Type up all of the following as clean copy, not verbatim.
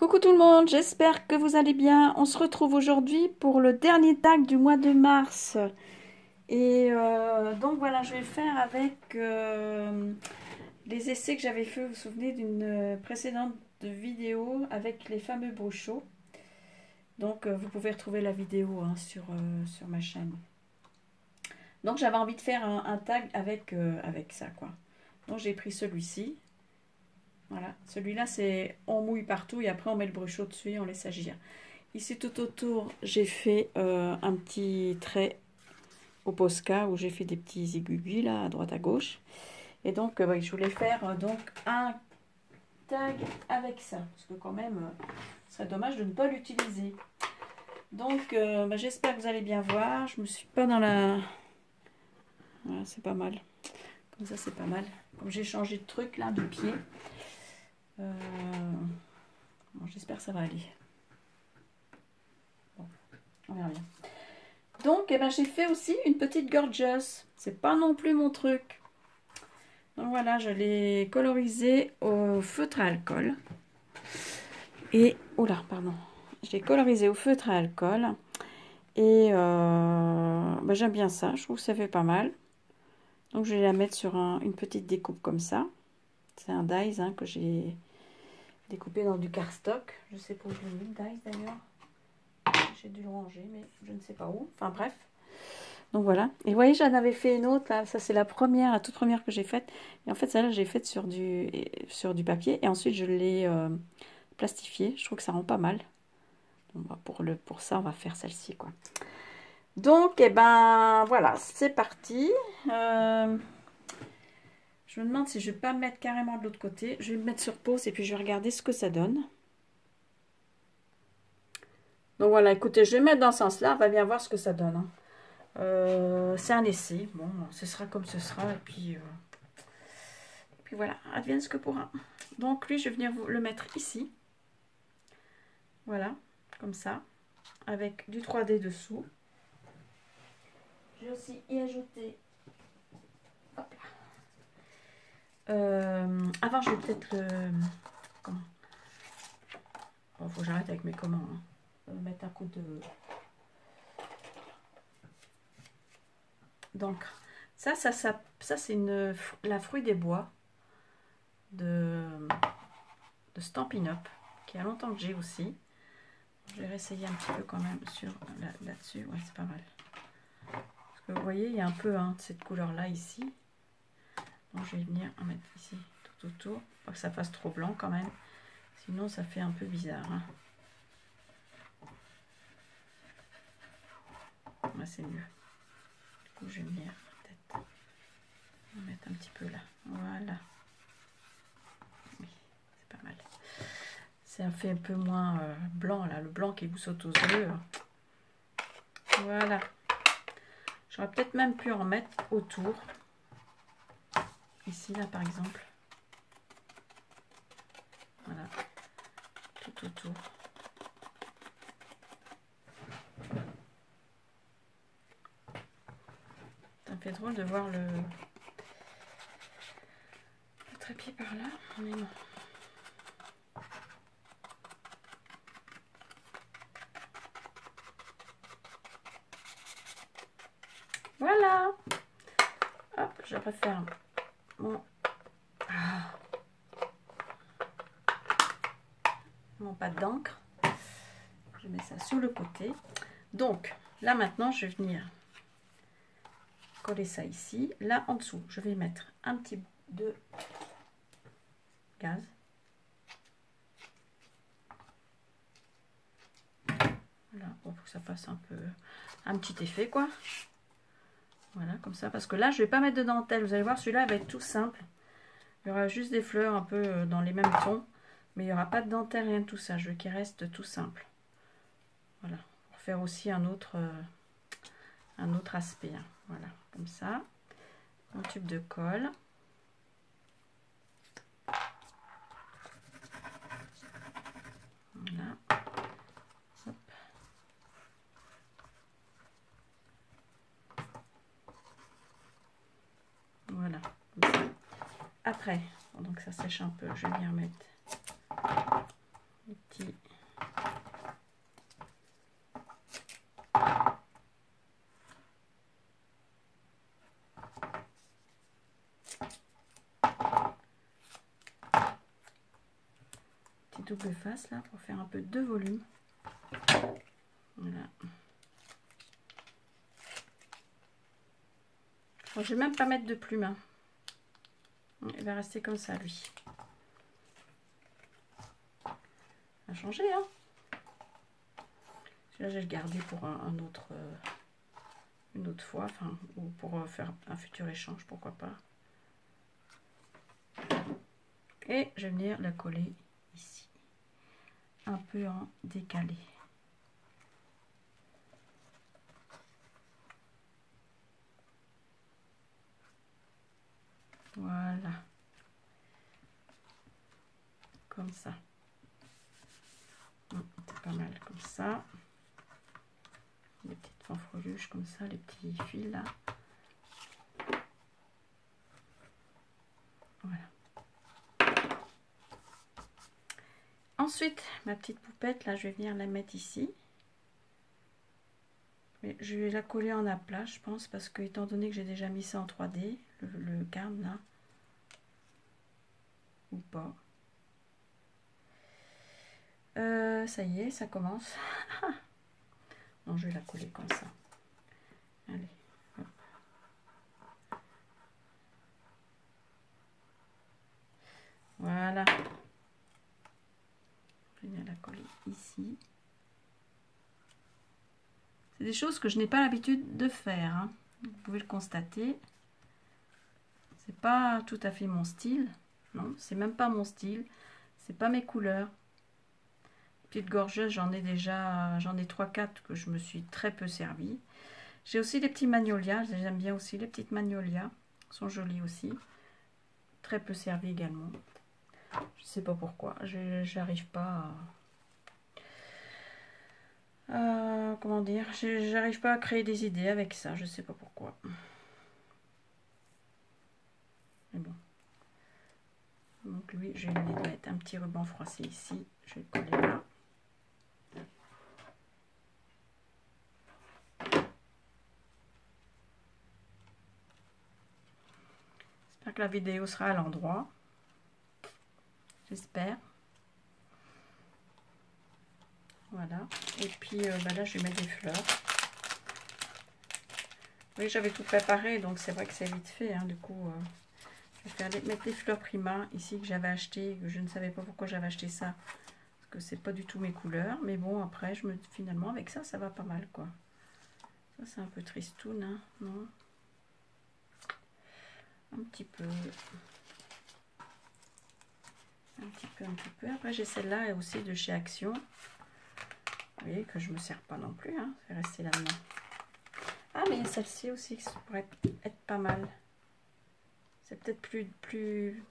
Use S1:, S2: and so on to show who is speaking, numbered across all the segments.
S1: Coucou tout le monde, j'espère que vous allez bien. On se retrouve aujourd'hui pour le dernier tag du mois de mars. Et donc voilà, je vais faire avec les essais que j'avais fait, vous vous souvenez, d'une précédente vidéo avec les fameux brochots. Donc vous pouvez retrouver la vidéo hein, sur ma chaîne. Donc j'avais envie de faire un tag avec ça quoi. Donc j'ai pris celui-ci. Voilà, celui-là c'est on mouille partout et après on met le brochot dessus et on laisse agir. Ici tout autour j'ai fait un petit trait au Posca où j'ai fait des petits aiguilles là à droite à gauche. Et donc oui, je voulais faire donc un tag avec ça parce que quand même ce serait dommage de ne pas l'utiliser. Donc j'espère que vous allez bien voir. Je me suis pas dans la... Voilà, c'est pas mal. Comme ça c'est pas mal. Comme j'ai changé de truc là, de pied. Bon, j'espère que ça va aller. Bon, on verra bien. Donc, j'ai fait aussi une petite gorgeous. C'est pas non plus mon truc. Donc voilà, je l'ai colorisé au feutre à alcool. Et, oula, pardon. Je l'ai colorisé au feutre à alcool. Et j'aime bien ça. Je trouve que ça fait pas mal. Donc, je vais la mettre sur une petite découpe comme ça. C'est un dies hein, que j'ai découpé dans du cardstock. Je sais pas où j'ai mis le dies d'ailleurs. J'ai dû le ranger, mais je ne sais pas où. Enfin bref. Donc voilà. Et vous voyez, j'en avais fait une autre. Là. Ça, c'est la toute première que j'ai faite. Et en fait, celle-là, j'ai faite sur du papier. Et ensuite, je l'ai plastifiée. Je trouve que ça rend pas mal. Donc, pour ça, on va faire celle-ci, quoi. Donc, voilà. C'est parti. Je me demande si je ne vais pas me mettre carrément de l'autre côté. Je vais me mettre sur pause et puis je vais regarder ce que ça donne. Donc voilà, écoutez, je vais mettre dans ce sens-là. On va bien voir ce que ça donne. Hein. C'est un essai. Bon, ce sera comme ce sera. Et puis voilà, advienne ce que pourra. Donc lui, je vais venir vous le mettre ici. Voilà, comme ça. Avec du 3D dessous. Je vais aussi y ajouter... Hop là. Avant, je vais peut-être le... Comment? Bon, faut que j'arrête avec mes commandes. Hein. Mettre un coup de... d'encre. Ça c'est la fruit des bois de Stampin' Up, qui a longtemps que j'ai aussi. Je vais réessayer un petit peu quand même sur là-dessus. Ouais, c'est pas mal. Parce que vous voyez, il y a un peu hein, de cette couleur-là ici. Donc je vais venir en mettre ici tout autour. Pas que ça fasse trop blanc quand même. Sinon, ça fait un peu bizarre. Hein. Là, c'est mieux. Du coup, je vais venir peut-être mettre un petit peu là. Voilà. Oui, c'est pas mal. Ça fait un peu moins blanc là, le blanc qui vous saute aux yeux. Voilà. J'aurais peut-être même pu en mettre autour. Ici, là, par exemple. Voilà. Tout autour. Ça me fait drôle de voir le trépied par là. Mais non. Voilà. Hop, je referme mon pâte d'encre. Je mets ça sur le côté. Donc, là maintenant, je vais venir coller ça ici. Là, en dessous, je vais mettre un petit bout de gaz. Voilà, pour que ça fasse un petit effet, quoi. Voilà, comme ça. Parce que là, je vais pas mettre de dentelle. Vous allez voir, celui-là va être tout simple. Il y aura juste des fleurs un peu dans les mêmes tons. Mais il n'y aura pas de dentelle, rien de tout ça. Je veux qu'il reste tout simple. Voilà. Pour faire aussi un autre aspect. Hein. Voilà, comme ça. Un tube de colle. Voilà. Hop. Voilà, comme ça. Après, donc ça sèche un peu, je vais venir mettre les petits double face là pour faire un peu de volume. Voilà. Bon, je vais même pas mettre de plume. Hein. Il va rester comme ça lui. Ça a changé hein. Là, je vais le garder pour un autre, une autre fois, enfin, ou pour faire un futur échange, pourquoi pas. Et je vais venir la coller ici, un peu en décalé. Voilà, comme ça. C'est pas mal comme ça. Des petites fanfreluches comme ça, les petits fils là. Voilà. Ensuite, ma petite poupette, là, je vais venir la mettre ici. Mais je vais la coller en aplat, je pense, parce que étant donné que j'ai déjà mis ça en 3D, le carne là, ou pas. Ça y est, ça commence. Non, je vais la coller comme ça. Allez, hop. Voilà. Je vais la coller ici. C'est des choses que je n'ai pas l'habitude de faire. Hein. Vous pouvez le constater. C'est pas tout à fait mon style. Non, c'est même pas mon style. C'est pas mes couleurs. Petite gorgeuse, j'en ai déjà, j'en ai 3-4 que je me suis très peu servi. J'ai aussi les petits magnolias, j'aime bien aussi les petites magnolias, sont jolies aussi. Très peu servi également. Je sais pas pourquoi, j'arrive pas à comment dire, j'arrive pas à créer des idées avec ça, je sais pas pourquoi. Mais bon. Donc lui, je vais lui mettre un petit ruban froissé ici, je vais le coller là. J'espère que la vidéo sera à l'endroit. J'espère. Voilà. Et puis bah là, je vais mettre des fleurs. Oui, j'avais tout préparé, donc c'est vrai que c'est vite fait. Hein, du coup, je vais faire mettre des fleurs Prima ici que j'avais acheté. Je ne savais pas pourquoi j'avais acheté ça. Parce que c'est pas du tout mes couleurs. Mais bon, après, finalement, avec ça, ça va pas mal, quoi. Ça, c'est un peu tristoun, hein, non? Un petit peu. Un petit peu, un petit peu. Après, j'ai celle-là aussi de chez Action. Vous voyez que je me sers pas non plus, hein. C'est resté là-dedans. Ah, mais celle-ci aussi, ça pourrait être pas mal. C'est peut-être plus...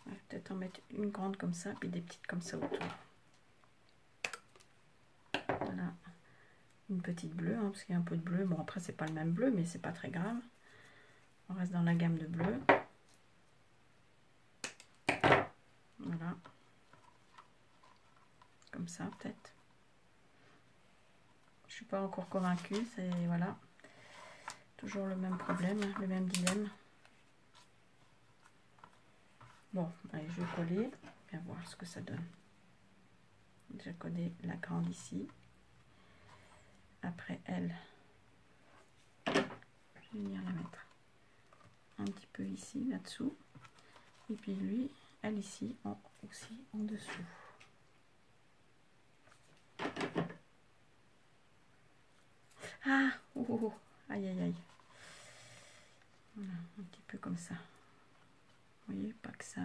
S1: On va peut-être en mettre une grande comme ça, puis des petites comme ça autour. Voilà. Une petite bleue, hein, parce qu'il y a un peu de bleu. Bon, après, c'est pas le même bleu, mais c'est pas très grave. On reste dans la gamme de bleu. Voilà. Comme ça, peut-être. Je suis pas encore convaincue. C'est voilà. Toujours le même problème, le même dilemme. Bon, allez, je vais coller. Bien voir ce que ça donne. J'ai collé la grande ici. Après elle, je vais venir la mettre un petit peu ici, là-dessous. Et puis lui, elle ici, aussi en dessous. Ah, oh, oh, oh. Aïe, aïe, aïe. Voilà, un petit peu comme ça. Vous voyez, pas que ça...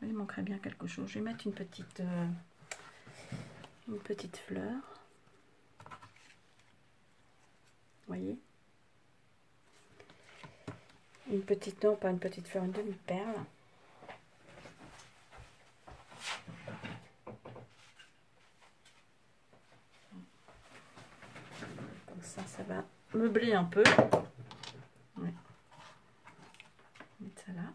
S1: Il manquerait bien quelque chose. Je vais mettre une petite fleur. Vous voyez, une petite, non pas une petite fleur, une demi-perle. Comme ça va meubler un peu. Ouais. Mettre ça là.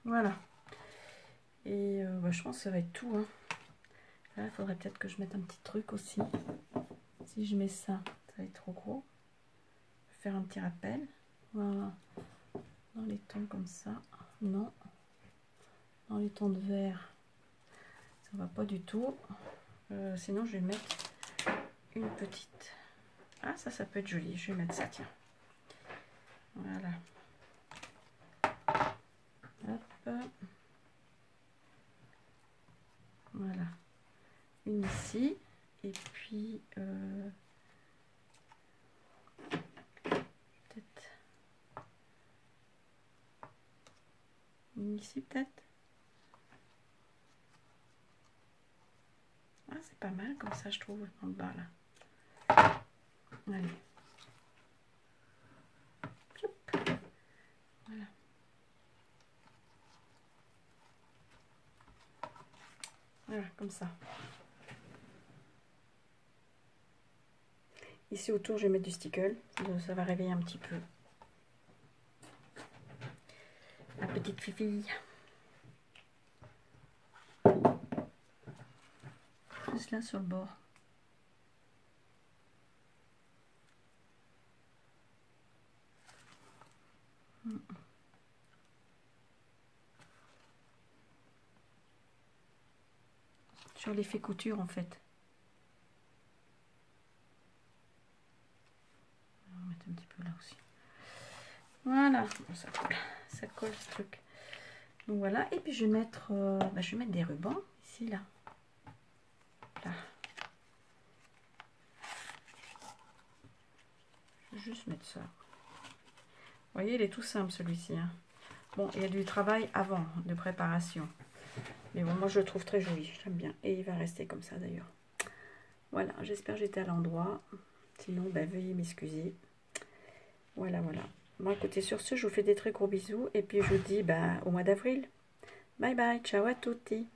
S1: Voilà. Et bah, je pense que ça va être tout. Hein. Là, il faudrait peut-être que je mette un petit truc aussi. Si je mets ça, ça va être trop gros. Je vais faire un petit rappel. Voilà. Dans les tons comme ça. Non. Dans les tons de vert, ça va pas du tout. Sinon, je vais mettre une petite. Ah, ça peut être joli. Je vais mettre ça, tiens. Voilà. Hop. Voilà. Une ici. Et puis, peut-être une ici, peut-être. Ah, c'est pas mal comme ça, je trouve, en bas, là. Allez. Voilà. Voilà, comme ça. Ici autour, je vais mettre du stickle. Ça va réveiller un petit peu la petite fille. Juste là sur le bord. Sur l'effet couture en fait. On va mettre un petit peu là aussi. Voilà, bon, ça colle ce truc. Donc voilà, et puis je vais mettre, je vais mettre des rubans ici là. Là. Je vais juste mettre ça. Vous voyez, il est tout simple celui-ci. Hein. Bon, il y a du travail avant de préparation. Mais bon, moi je le trouve très joli, j'aime bien. Et il va rester comme ça d'ailleurs. Voilà, j'espère que j'étais à l'endroit. Sinon, veuillez m'excuser. Voilà, voilà. Bon, écoutez, sur ce, je vous fais des très gros bisous. Et puis je vous dis au mois d'avril. Bye bye, ciao à tutti.